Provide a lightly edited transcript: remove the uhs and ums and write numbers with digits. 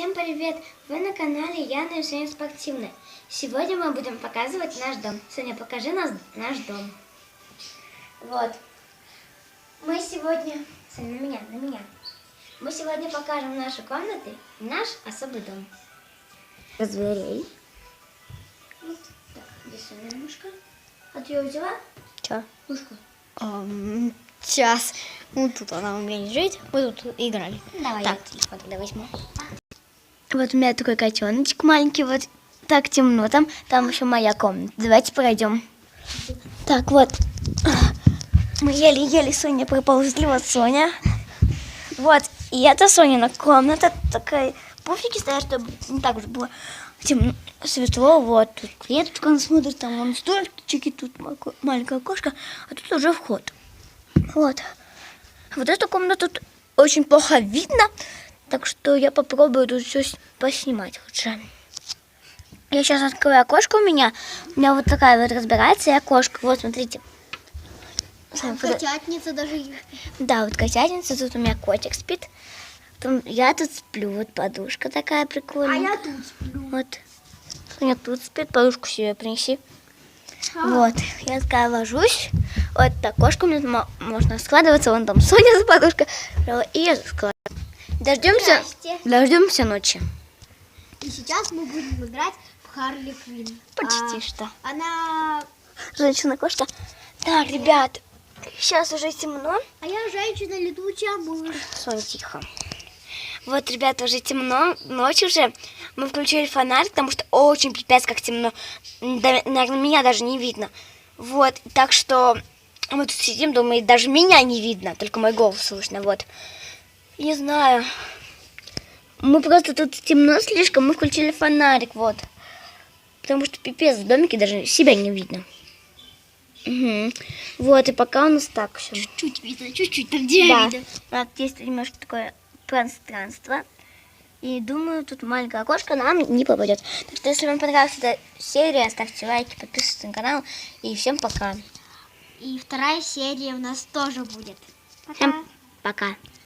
Всем привет! Вы на канале Яна и Соня Спортивная. Сегодня мы будем показывать наш дом. Соня, покажи наш дом. Вот. Мы сегодня... Соня, на меня. Мы сегодня покажем наши комнаты и наш особый дом. Зверей. Вот. Так, здесь Соня мышка. А ты ее взяла? Че? Мышку. Сейчас. Ну тут она умеет жить. Мы тут играли. Давай, так. я телефон тогда возьму. Вот у меня такой котеночек маленький. Вот так темно там. Там еще моя комната. Давайте пройдем. Так, вот. Мы еле-еле Соня проползли. Вот Соня. Вот. И это Сонина комната. Такая пуфики стоят, чтобы не так уж было темно, светло. Вот тут клеточка, он смотрит, там вон стульчики, тут маленькая окошко, а тут уже вход. Вот. Вот эту комнату тут очень плохо видно, так что я попробую тут все поснимать лучше. Я сейчас открою окошко у меня вот такая вот разбирается и окошко. Вот, смотрите. Котятница даже есть. Да, вот котятница, тут у меня котик спит. Потом я тут сплю, вот подушка такая прикольная. А я тут сплю. Вот. Соня тут спит, подушку себе принеси. Вот, я такая ложусь. Вот так, окошко у меня можно складываться. Вон там Соня за подушкой. И я складываю. Дождемся ночи. И сейчас мы будем играть в Харли Квинн. Почти что. Она... Женщина-кошка. Так, ребят, сейчас уже темно. А я женщина-летучая мышь. Соня, тихо. Вот, ребята, уже темно, ночь уже. Мы включили фонарь, потому что очень пипец как темно. Наверное, меня даже не видно. Вот, так что мы тут сидим, думаю, даже меня не видно, только мой голос слышно, вот. Не знаю. Мы просто тут темно слишком, мы включили фонарик, вот. Потому что пипец, в домике даже себя не видно. Угу. Вот, и пока у нас так все. Чуть-чуть видно, чуть-чуть, там где да. видно. Вот есть немножко такое пространство. И думаю, тут маленькое окошко нам не попадет. Так что, если вам понравилась эта серия, ставьте лайки, подписывайтесь на канал. И всем пока. И вторая серия у нас тоже будет. Пока. Всем пока.